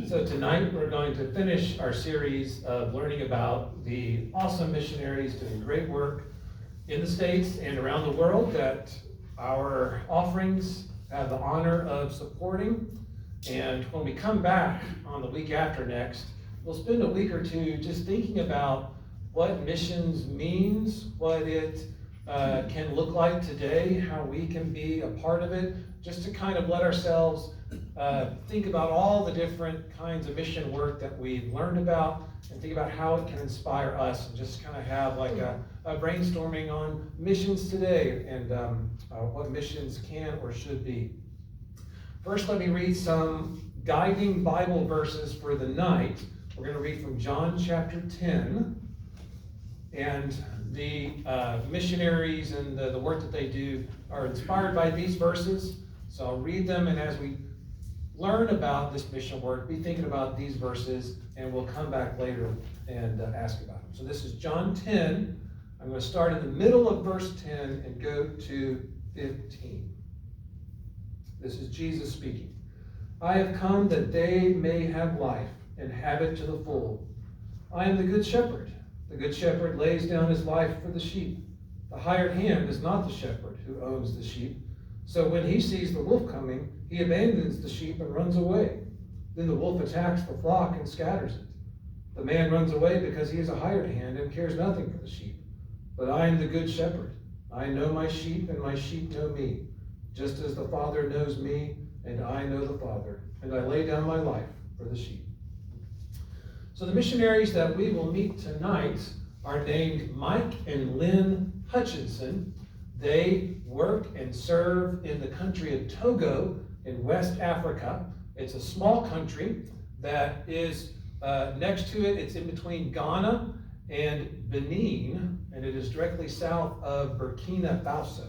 So tonight we're going to finish our series of learning about the awesome missionaries doing great work in the States and around the world that our offerings have the honor of supporting. And when we come back on the week after next, we'll spend a week or two just thinking about what missions means, what it can look like today, how we can be a part of it, just to kind of let ourselves think about all the different kinds of mission work that we've learned about and think about how it can inspire us, and just kind of have like a brainstorming on missions today and what missions can or should be. First, let me read some guiding Bible verses for the night. We're going to read from John chapter 10. And the missionaries and the work that they do are inspired by these verses. So I'll read them, and as we learn about this mission work, be thinking about these verses, and we'll come back later and ask about them. So this is John 10. I'm going to start in the middle of verse 10 and go to 15. This is Jesus speaking. I have come that they may have life and have it to the full. I am the good shepherd. The good shepherd lays down his life for the sheep. The hired hand is not the shepherd who owns the sheep. So when he sees the wolf coming, he abandons the sheep and runs away. Then the wolf attacks the flock and scatters it. The man runs away because he is a hired hand and cares nothing for the sheep. But I am the good shepherd. I know my sheep, and my sheep know me, just as the Father knows me, and I know the Father, and I lay down my life for the sheep. So the missionaries that we will meet tonight are named Mike and Lynn Hutchinson. They work and serve in the country of Togo in West Africa. It's a small country that is next to it. It's in between Ghana and Benin, and it is directly south of Burkina Faso.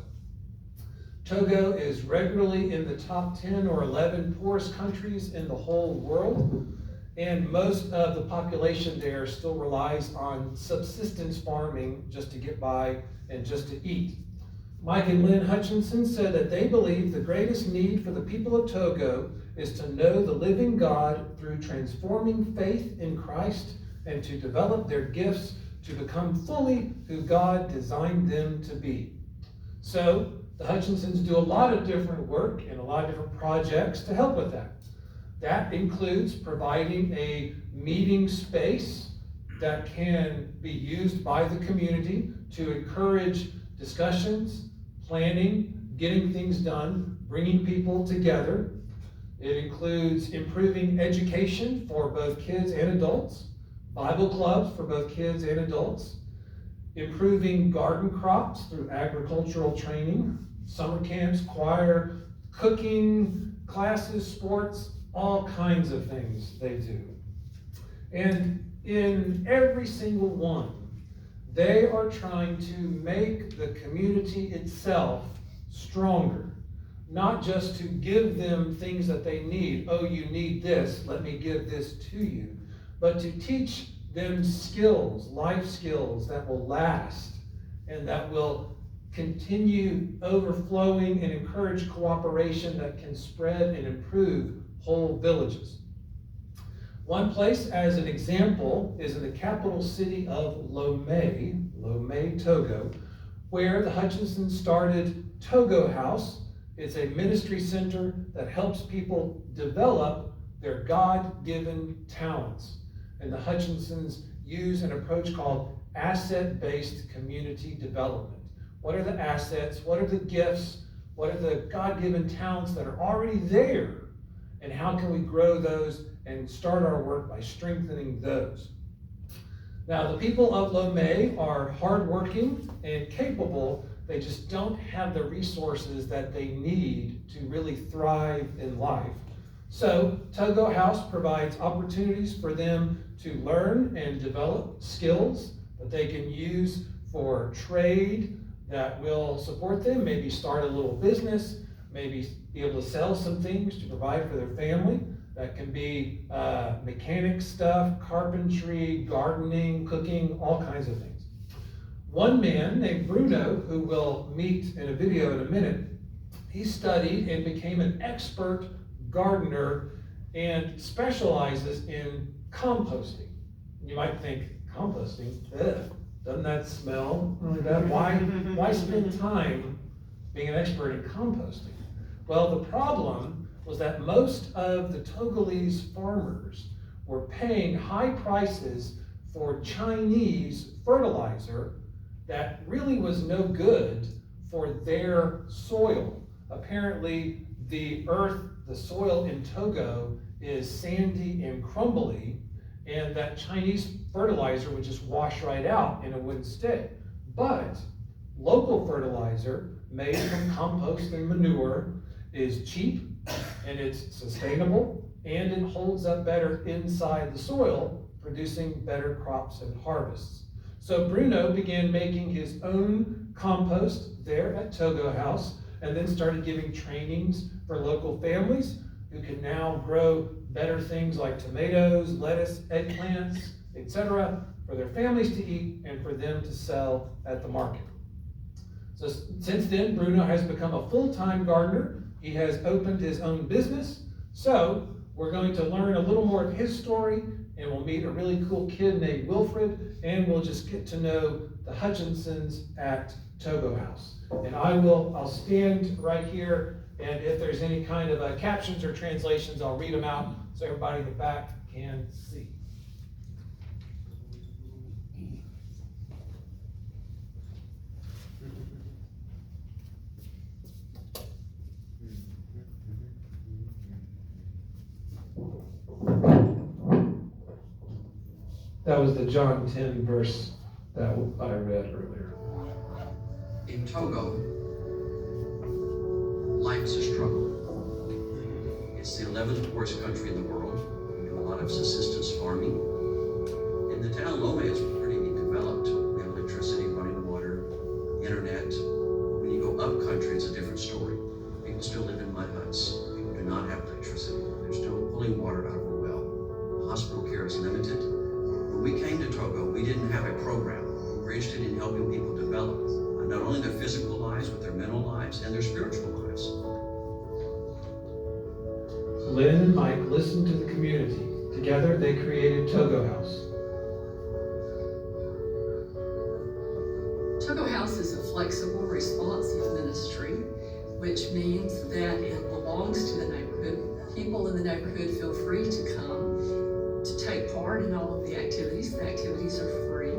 Togo is regularly in the top 10 or 11 poorest countries in the whole world. And most of the population there still relies on subsistence farming just to get by and just to eat. Mike and Lynn Hutchinson said that they believe the greatest need for the people of Togo is to know the living God through transforming faith in Christ and to develop their gifts to become fully who God designed them to be. So the Hutchinsons do a lot of different work and a lot of different projects to help with that. That includes providing a meeting space that can be used by the community to encourage discussions, planning, getting things done, bringing people together. It includes improving education for both kids and adults, Bible clubs for both kids and adults, improving garden crops through agricultural training, summer camps, choir, cooking classes, sports, all kinds of things they do. And in every single one, they are trying to make the community itself stronger. Not just to give them things that they need. Oh, you need this, let me give this to you. But to teach them skills, life skills that will last and that will continue overflowing and encourage cooperation that can spread and improve whole villages. One place, as an example, is in the capital city of Lomé, Togo, where the Hutchinsons started Togo House. It's a ministry center that helps people develop their God-given talents. And the Hutchinsons use an approach called asset-based community development. What are the assets? What are the gifts? What are the God-given talents that are already there? And how can we grow those and start our work by strengthening those? Now, the people of Lomé are hardworking and capable. They just don't have the resources that they need to really thrive in life. So, Togo House provides opportunities for them to learn and develop skills that they can use for trade that will support them, maybe start a little business, maybe be able to sell some things to provide for their family. That can be mechanic stuff, carpentry, gardening, cooking, all kinds of things. One man named Bruno, who we'll meet in a video in a minute, he studied and became an expert gardener and specializes in composting. You might think, composting? Ugh, doesn't that smell? Why spend time being an expert in composting? Well, the problem was that most of the Togolese farmers were paying high prices for Chinese fertilizer that really was no good for their soil. Apparently, the soil in Togo is sandy and crumbly, and that Chinese fertilizer would just wash right out and it wouldn't stay. But local fertilizer made from compost and manure is cheap, and it's sustainable, and it holds up better inside the soil, producing better crops and harvests. So Bruno began making his own compost there at Togo House, and then started giving trainings for local families who can now grow better things like tomatoes, lettuce, eggplants, etc., for their families to eat and for them to sell at the market. So since then, Bruno has become a full-time gardener. He has opened his own business. So we're going to learn a little more of his story, and we'll meet a really cool kid named Wilfred, and we'll just get to know the Hutchinsons at Togo House. And I'll stand right here, and if there's any kind of captions or translations, I'll read them out so everybody in the back can see. That was the John 10 verse that I read earlier. In Togo, life is a struggle. It's the 11th poorest country in the world. We do a lot of subsistence farming. And the town Lome is pretty developed. We have electricity, running water, internet. When you go up country, it's a different story. People still live in mud huts. People do not have electricity. They're still pulling water out of a well. Hospital care is limited. When we came to Togo, we didn't have a program. We were interested in helping people develop not only their physical lives, but their mental lives and their spiritual lives. Lynn and Mike listened to the community. Together, they created Togo House. Togo House is a flexible, responsive ministry, which means that it belongs to the neighborhood. People in the neighborhood feel free to come to take part in all of the activities. The activities are free,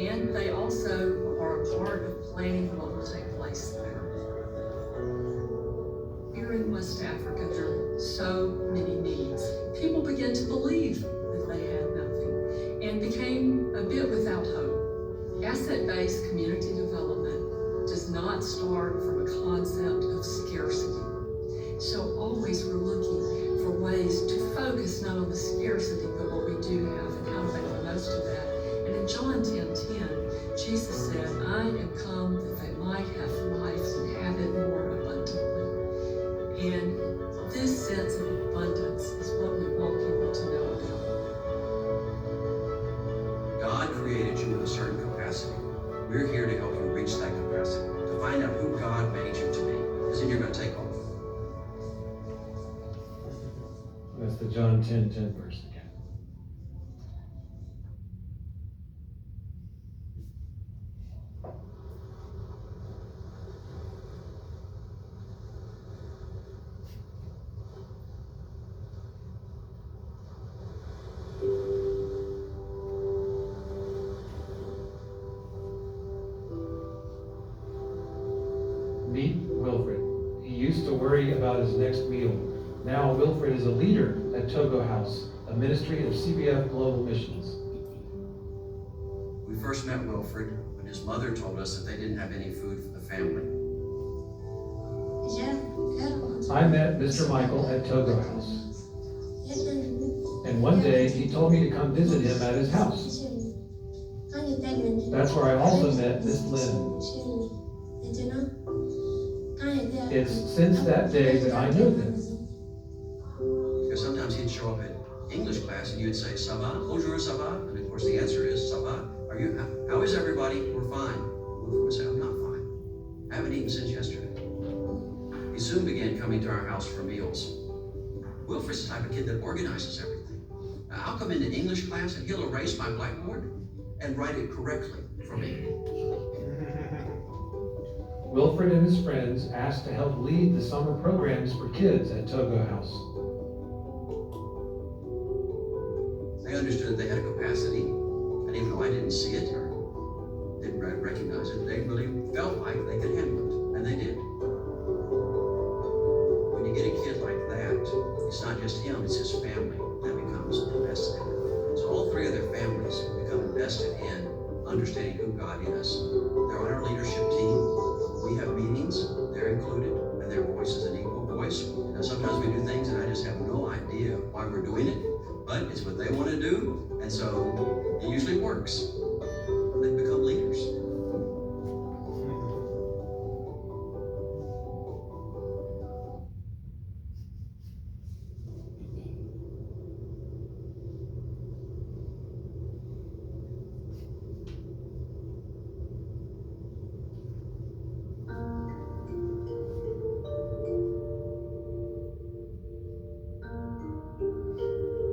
and they also are a part of planning what will take place there. Here in West Africa, there are so many needs. People began to believe that they had nothing and became a bit without hope. Asset-based community development does not start from a concept of scarcity. So always we're looking for ways to focus not on the scarcity, but what we do have and how to make the most of that. And in John 10:10, Jesus said, I am come that they might have life and have it more abundantly. And this sense of abundance is what we want people to know about. God created you with a certain capacity. We're here to help you reach that capacity, to find out who God made you to be, because then you're going to take off. That's the John 10:10 verse again. Meet Wilfred. He used to worry about his next meal. Now Wilfred is a leader at Togo House, a ministry of CBF Global Missions. We first met Wilfred when his mother told us that they didn't have any food for the family. I met Mr. Michael at Togo House. And one day he told me to come visit him at his house. That's where I also met Miss Lynn. It's since that day that I know them. Because sometimes he'd show up in English class and you'd say, ça va? Bonjour, ça va? And of course the answer is, ça va? How is everybody? We're fine. Wilfred would say, I'm not fine. I haven't eaten since yesterday. He soon began coming to our house for meals. Wilfred's the type of kid that organizes everything. I'll come into English class and he'll erase my blackboard and write it correctly for me. Wilfred and his friends asked to help lead the summer programs for kids at Togo House. They understood they had a capacity, and even though I didn't see it or didn't recognize it, they really felt like they could handle it, and they did. When you get a kid like that, it's not just him, it's his family that becomes invested in it. So all three of their families become invested in understanding who God is. They're on our leadership team. We have meetings, they're included, and their voice is an equal voice. Now sometimes we do things and I just have no idea why we're doing it, but it's what they want to do, and so it usually works. They become leaders.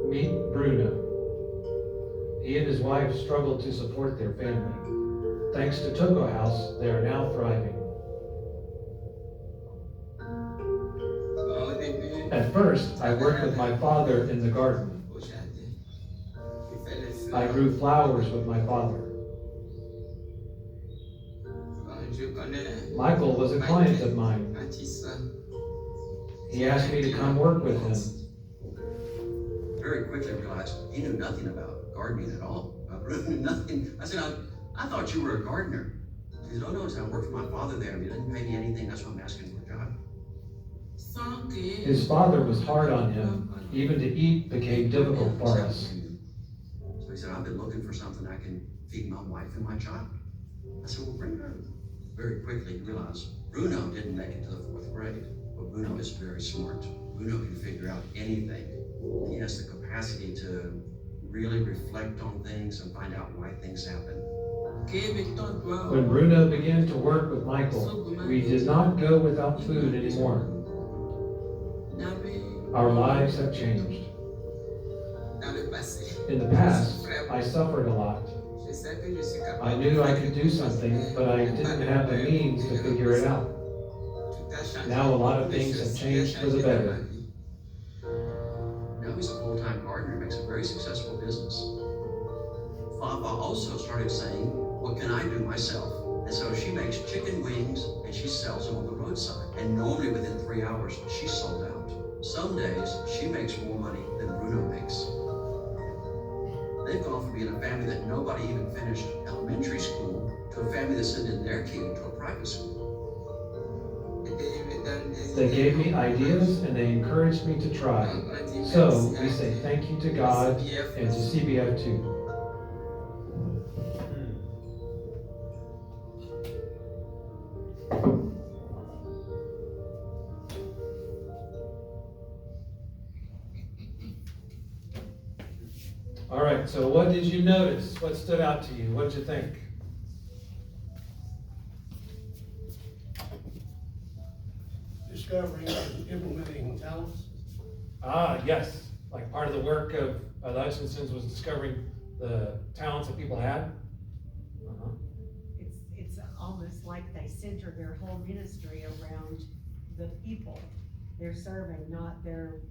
Meet Bruno. He and his wife struggled to support their family. Thanks to Togo House, they are now thriving. At first, I worked with my father in the garden. I grew flowers with my father. Michael was a client of mine. He asked me to come work with him. Very quickly realized he knew nothing about gardening at all. I really knew nothing. I said, I thought you were a gardener. He said, oh no, I worked for my father there. He didn't pay me anything. That's why I'm asking for a job. His father was hard on him. Even to eat became difficult for us. So he said, I've been looking for something I can feed my wife and my child. I said, well, bring her. Very quickly realized Bruno didn't make it to the 4th grade, but Bruno is very smart. Bruno can figure out anything. He has the capacity to really reflect on things and find out why things happen. When Bruno began to work with Michael, we did not go without food anymore. Our lives have changed. In the past, I suffered a lot. I knew I could do something, but I didn't have the means to figure it out. Now a lot of things have changed for the better. Now he's a full-time gardener, makes a very successful business. Fafa also started saying, what can I do myself? And so she makes chicken wings and she sells them on the roadside. And normally within 3 hours, she's sold out. Some days, she makes more money than Bruno makes. They've gone from being a family that nobody even finished elementary school to a family that's sending their kid into a private school. They gave me ideas and they encouraged me to try. So we say thank you to God and to CBF too. All right, so what did you notice? What stood out to you? What did you think? Discovering and implementing talents. Yes. Like part of the work of the Hutchinsons was discovering the talents that people had. It's almost like they center their whole ministry around the people they're serving, not their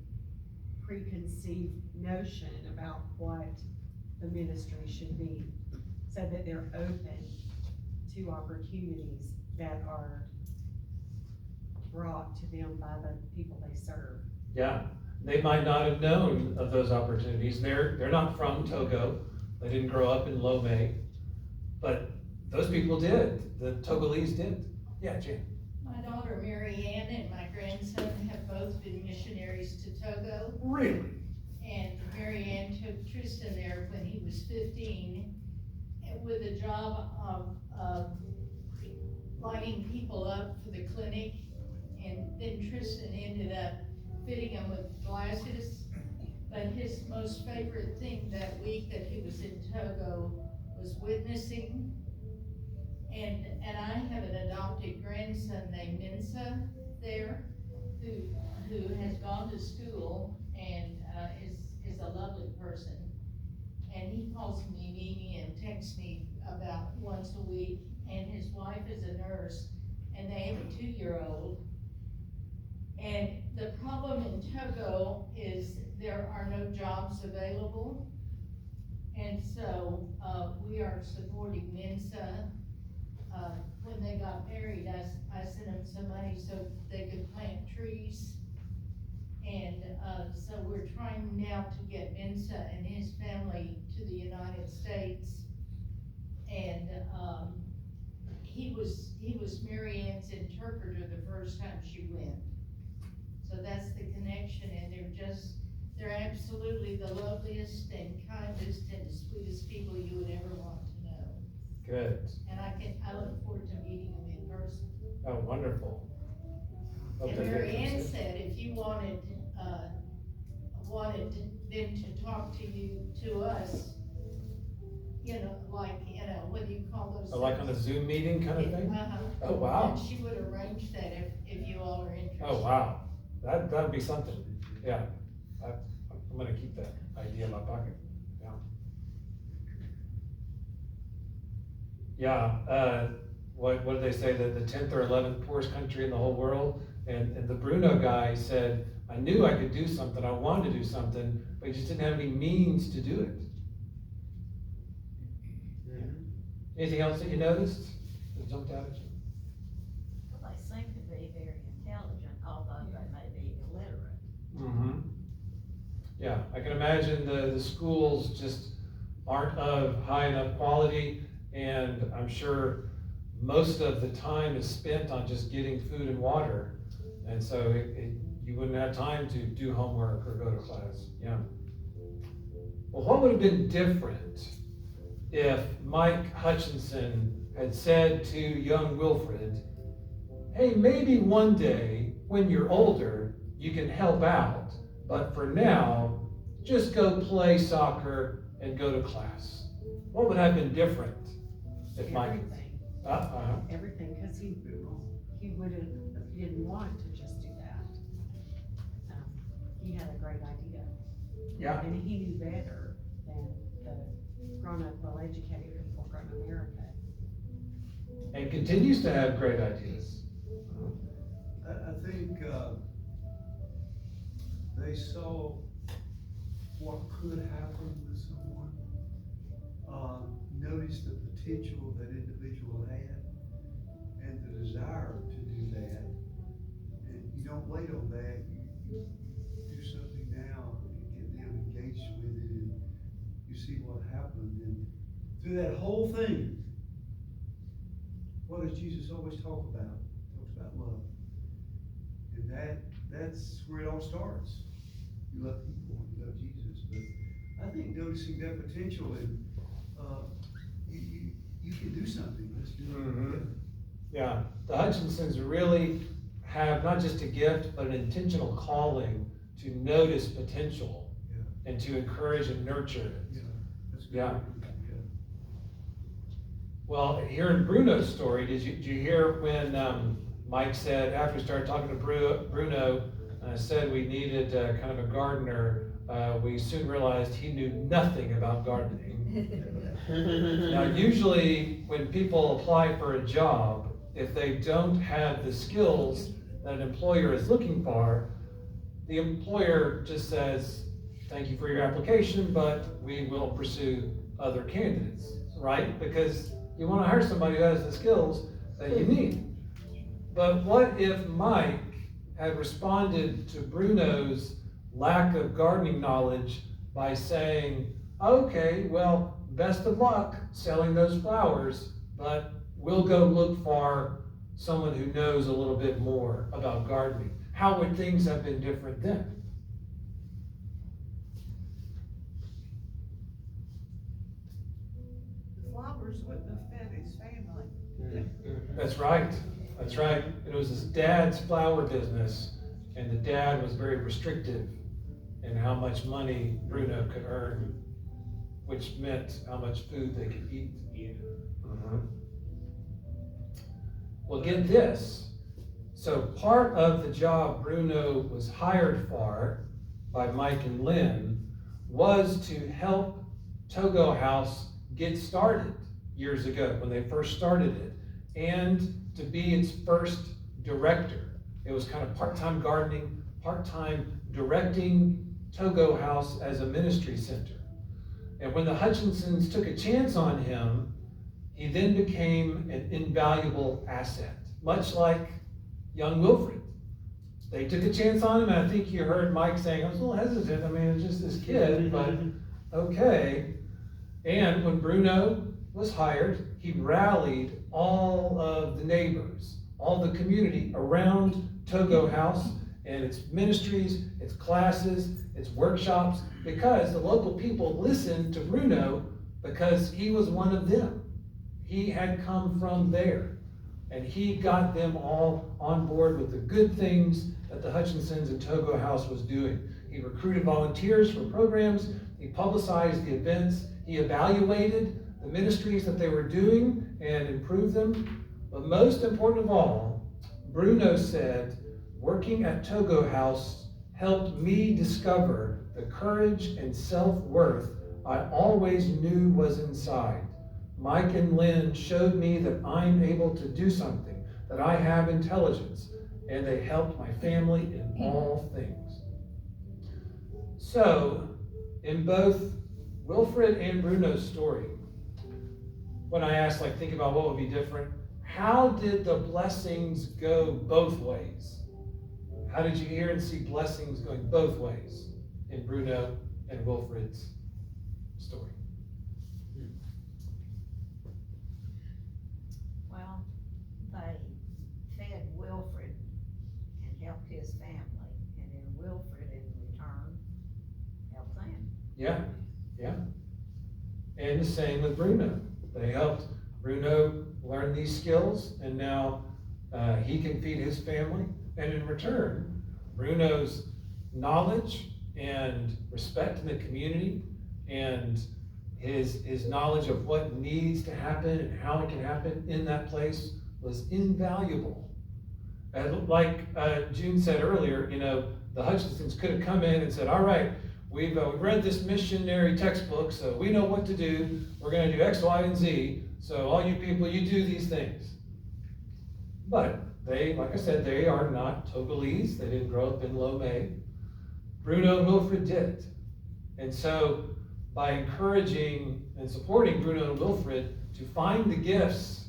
preconceived notion about what the ministry should be, so that they're open to opportunities that are brought to them by the people they serve. Yeah, they might not have known of those opportunities. They're not from Togo. They didn't grow up in Lomé, but those people did. The Togolese did. Yeah, Jan. My daughter Mary Ann and my grandson have both been missionaries to Togo. Really? And Mary Ann took Tristan there when he was 15 with a job of lining people up for the clinic. And then Tristan ended up fitting him with glasses. But his most favorite thing that week that he was in Togo was witnessing. And I have an adopted grandson named Mensa there who has gone to school, a lovely person. And he calls me Mimi and texts me about once a week, and his wife is a nurse, and they have a 2-year-old. And the problem in Togo is there are no jobs available. And so, we are supporting Mensa. When they got married, I sent them some money so they could plant trees. And, so we're trying now to get Mensa and his family to the United States. And, he was Mary Ann's interpreter the first time she went. So that's the connection, and they're absolutely the loveliest and kindest and sweetest people you would ever want to know. Good. And I look forward to meeting them in person. Oh, wonderful. Hope And they Mary get Ann to see- said if you wanted them to talk to us, what do you call those? Oh, like on a Zoom meeting kind of thing? Uh-huh. Oh, wow. And she would arrange that if you all are interested. Oh, wow. That'd be something. Yeah. I'm gonna keep that idea in my pocket. Yeah. Yeah, what did they say, the 10th or 11th poorest country in the whole world? And the Bruno guy said, I knew I could do something, I wanted to do something, but he just didn't have any means to do it. Anything else that you noticed that jumped out at you? Well, they seem to be very intelligent, although they may be illiterate. Mm-hmm. Yeah, I can imagine the schools just aren't of high enough quality, and I'm sure most of the time is spent on just getting food and water, and so you wouldn't have time to do homework or go to class. Yeah. Well, what would have been different if Mike Hutchinson had said to young Wilfred, hey, maybe one day when you're older, you can help out, but for now, just go play soccer and go to class? What would have been different if Mike? Everything. Everything, because he didn't want to just do that. He had a great idea. Yeah. And he knew better than the grown-up, well-educated people from America. And continues to have great ideas. I think they saw what could happen with someone, noticed the potential that individual had, and the desire to do that. And you don't wait on that, you do something now and get them engaged with it, and you see what happened. And through that whole thing, what does Jesus always talk about? He talks about love. And that's where it all starts. You love people, you love Jesus. But I think noticing that potential, and you can do something. Let's do it. Mm-hmm. Yeah, the Hutchinsons really have not just a gift, but an intentional calling to notice potential and to encourage and nurture it. Yeah, that's good. Yeah. Well, here in Bruno's story, did you hear when Mike said, after we started talking to Bruno, said we needed kind of a gardener, we soon realized he knew nothing about gardening. Now, usually when people apply for a job, if they don't have the skills that an employer is looking for, the employer just says, thank you for your application, but we will pursue other candidates, right? Because you want to hire somebody who has the skills that you need. But what if Mike had responded to Bruno's lack of gardening knowledge by saying, okay, well, best of luck selling those flowers, but we'll go look for someone who knows a little bit more about gardening. How would things have been different then? The flowers wouldn't have fed his family. That's right. That's right. It was his dad's flower business, and the dad was very restrictive in how much money Bruno could earn, which meant how much food they could eat. Well, get this. So part of the job Bruno was hired for by Mike and Lynn was to help Togo House get started years ago when they first started it, and to be its first director. It was kind of part-time gardening, part-time directing Togo House as a ministry center. And when the Hutchinsons took a chance on him, he then became an invaluable asset, much like young Wilfred. They took a chance on him, and I think you heard Mike saying, I was a little hesitant, I mean, it's just this kid, but okay. And when Bruno was hired, he rallied all of the neighbors, all the community around Togo House and its ministries, its classes, its workshops, because the local people listened to Bruno because he was one of them. He had come from there, and he got them all on board with the good things that the Hutchinsons and Togo House was doing. He recruited volunteers for programs, he publicized the events, he evaluated the ministries that they were doing and improved them. But most important of all, Bruno said, working at Togo House helped me discover the courage and self-worth I always knew was inside. Mike and Lynn showed me that I'm able to do something, that I have intelligence, and they helped my family in all things. So, in both Wilfred and Bruno's story, when I asked, think about what would be different, how did the blessings go both ways? How did you hear and see blessings going both ways in Bruno and Wilfred's story? Well, they fed Wilfred and helped his family, and then Wilfred in return helped them. Yeah. And the same with Bruno. They helped Bruno learn these skills, and now he can feed his family. And in return, Bruno's knowledge and respect in the community and his knowledge of what needs to happen and how it can happen in that place was invaluable. And like June said earlier, the Hutchinsons could have come in and said, all right, we've read this missionary textbook, so we know what to do. We're going to do X, Y, and Z. So all you people, you do these things. But they, like I said, they are not Togolese. They didn't grow up in Lomé. Bruno and Wilfred did. And so by encouraging and supporting Bruno and Wilfred to find the gifts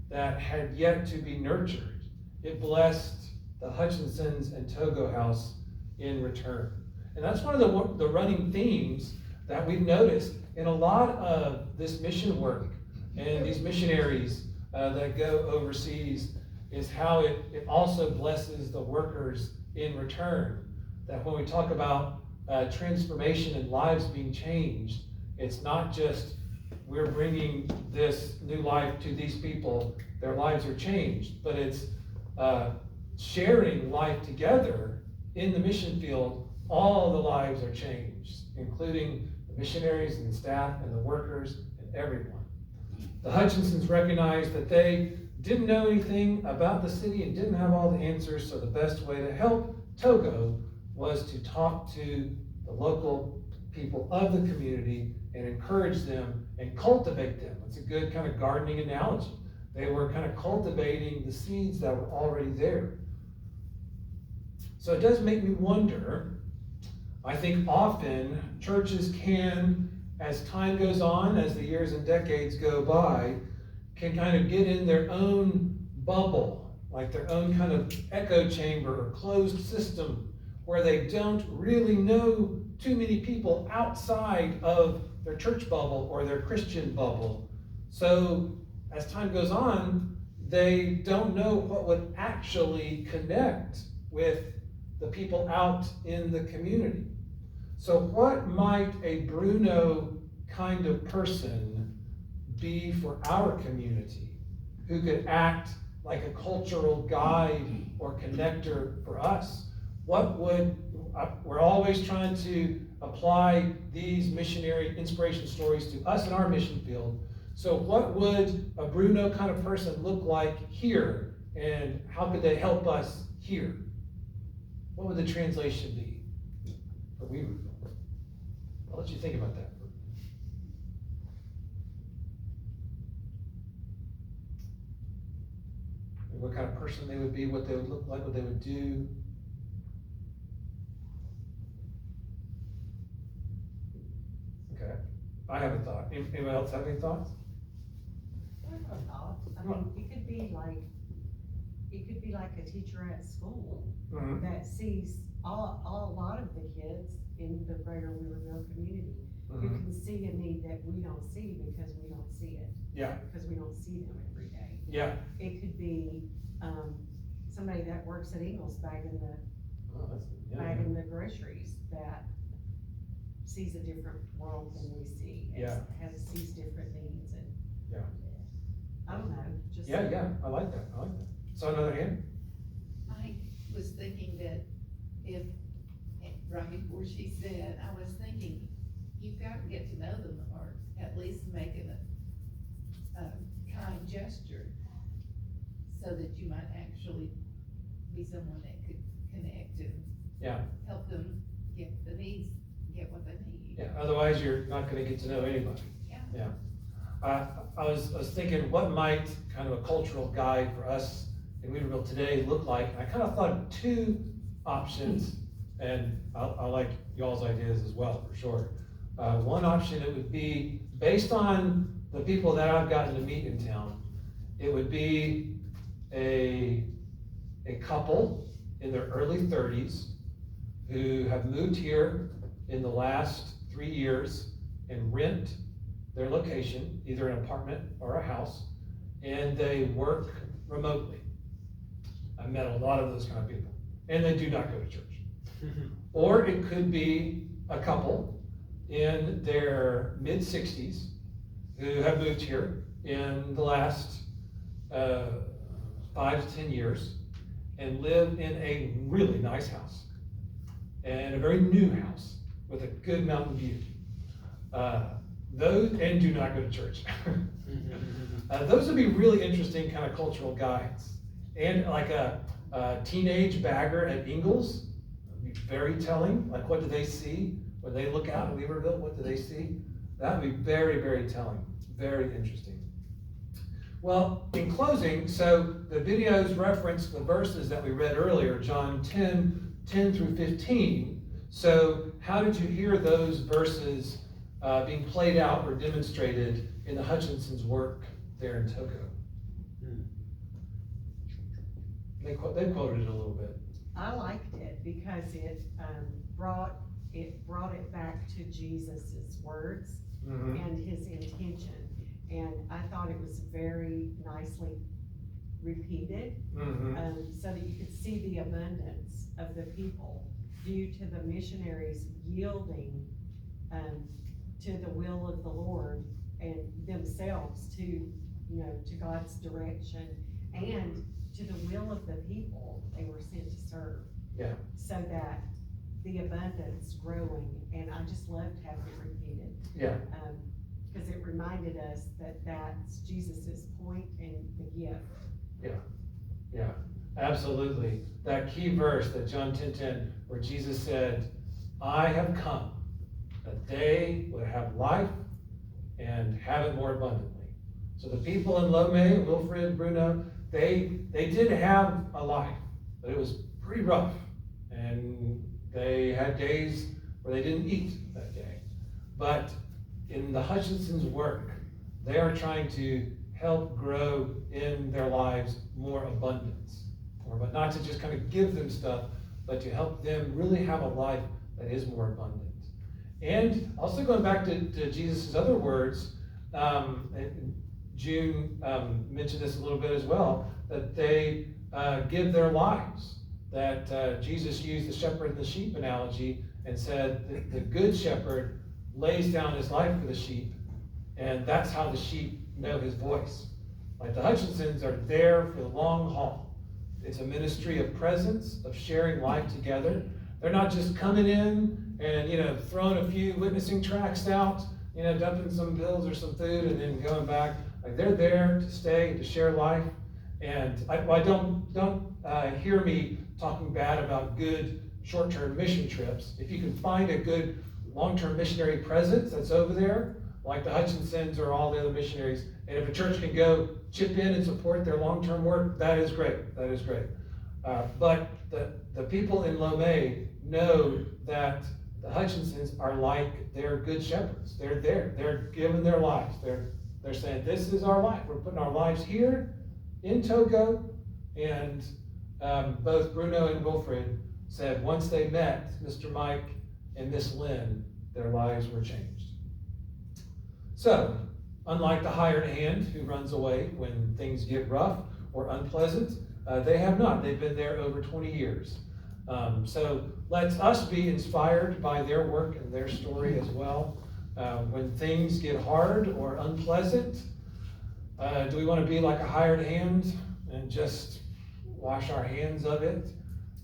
that had yet to be nurtured, it blessed the Hutchinsons and Togo House in return. And that's one of the running themes that we've noticed in a lot of this mission work and these missionaries that go overseas, is how it also blesses the workers in return. That when we talk about transformation and lives being changed, it's not just we're bringing this new life to these people, their lives are changed, but it's sharing life together in the mission field. All the lives are changed, including the missionaries and the staff and the workers and everyone. The Hutchinsons recognized that they didn't know anything about the city and didn't have all the answers, so the best way to help Togo was to talk to the local people of the community and encourage them and cultivate them. It's a good kind of gardening analogy. They were kind of cultivating the seeds that were already there. So it does make me wonder, I think often churches can, as time goes on, as the years and decades go by, can kind of get in their own bubble, like their own kind of echo chamber or closed system, where they don't really know too many people outside of their church bubble or their Christian bubble. So as time goes on, they don't know what would actually connect with the people out in the community. So what might a Bruno kind of person be for our community, who could act like a cultural guide or connector for us? What would, we're always trying to apply these missionary inspiration stories to us in our mission field. So what would a Bruno kind of person look like here, and how could they help us here? What would the translation be for Weaverville? I'll let you think about that. What kind of person they would be, what they would look like, what they would do. Okay, I have a thought. Anyone else have any thoughts? I have a thought. I mean, it could be like a teacher at school Mm-hmm. that sees a lot of the kids in the greater Weaverville community who Mm-hmm. can see a need that we don't see because we don't see it. Yeah. Because we don't see them every day. Yeah. It could be, somebody that works at Ingles bagging the groceries that sees a different world than we see. Yeah. Sees different needs and. Yeah. I don't know, just. Yeah, I like that. So another hand? I was thinking that if, right before she said, I was thinking, you've got to get to know them, or at least make it a kind gesture, so that you might actually be someone that could connect and Yeah. help them get what they need. Yeah, otherwise you're not gonna get to know anybody. Yeah. I was thinking, what might kind of a cultural guide for us in Weaverville today look like? And I kind of thought of two options, and I like y'all's ideas as well, for sure. One option, it would be, based on the people that I've gotten to meet in town, it would be a couple in their early 30s who have moved here in the last 3 years and rent their location, either an apartment or a house, and they work remotely. I've met a lot of those kind of people, and they do not go to church. Or it could be a couple in their mid-60s who have moved here in the last 5 to 10 years and live in a really nice house, and a very new house with a good mountain view. Those, and do not go to church. Those would be really interesting kind of cultural guides. And like a teenage bagger at Ingles would be very telling. Like, what do they see when they look out at Weaverville? What do they see? That would be very, very telling. Very interesting. Well, in closing, so the videos reference the verses that we read earlier, John 10 through 15. So how did you hear those verses being played out or demonstrated in the Hutchinsons' work there in Togo? They quoted it a little bit. I liked it because it brought it back to Jesus's words and his intention, and I thought it was very nicely repeated, so that you could see the abundance of the people due to the missionaries yielding to the will of the Lord and themselves to God's direction and to the will of the people they were sent to serve. Yeah. So that the abundance growing, and I just loved having it repeated. Yeah. Because it reminded us that that's Jesus's point and the gift. Yeah, absolutely. That key verse, that John 10:10, where Jesus said, I have come that they would have life and have it more abundantly. So the people in Lomé, Wilfred, Bruno, they did have a life, but it was pretty rough. And they had days where they didn't eat that day. But in the Hutchinsons' work, they are trying to help grow in their lives more abundance. But not to just kind of give them stuff, but to help them really have a life that is more abundant. And also going back to Jesus' other words, and June mentioned this a little bit as well, that they give their lives. That Jesus used the shepherd and the sheep analogy and said that the good shepherd lays down his life for the sheep, and that's how the sheep know his voice. Like the Hutchinsons are there for the long haul. It's a ministry of presence, of sharing life together. They're not just coming in and throwing a few witnessing tracts out, dumping some bills or some food and then going back. Like, they're there to stay, to share life. And I don't hear me talking bad about good short-term mission trips. If you can find a good long-term missionary presence that's over there, like the Hutchinsons or all the other missionaries. And if a church can go chip in and support their long-term work, that is great. That is great. But the people in Lomé know that the Hutchinsons are like their good shepherds. They're there. They're giving their lives. They're saying, this is our life. We're putting our lives here in Togo. And both Bruno and Wilfred said once they met Mr. Mike and Miss Lynn, their lives were changed. So, unlike the hired hand who runs away when things get rough or unpleasant, they have not. They've been there over 20 years. So let's us be inspired by their work and their story as well. When things get hard or unpleasant, do we want to be like a hired hand and just wash our hands of it?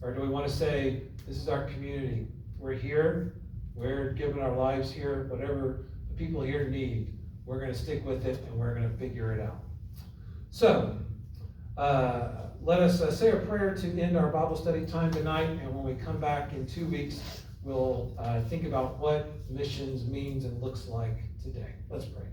Or do we want to say, this is our community. We're here. We're giving our lives here. Whatever the people here need, we're going to stick with it and we're going to figure it out. So, let us say a prayer to end our Bible study time tonight, and when we come back in 2 weeks, we'll think about what missions means and looks like today. Let's pray.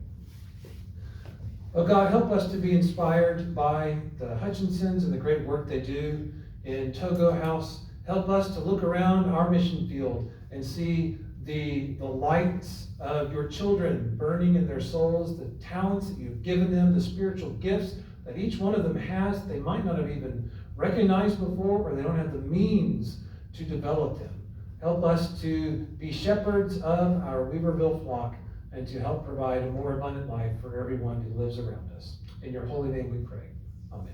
Oh God, help us to be inspired by the Hutchinsons and the great work they do in Togo House. Help us to look around our mission field and see the lights of your children burning in their souls, the talents that you've given them, the spiritual gifts that each one of them has, they might not have even recognized before, or they don't have the means to develop them. Help us to be shepherds of our Weaverville flock and to help provide a more abundant life for everyone who lives around us. In your holy name we pray. Amen.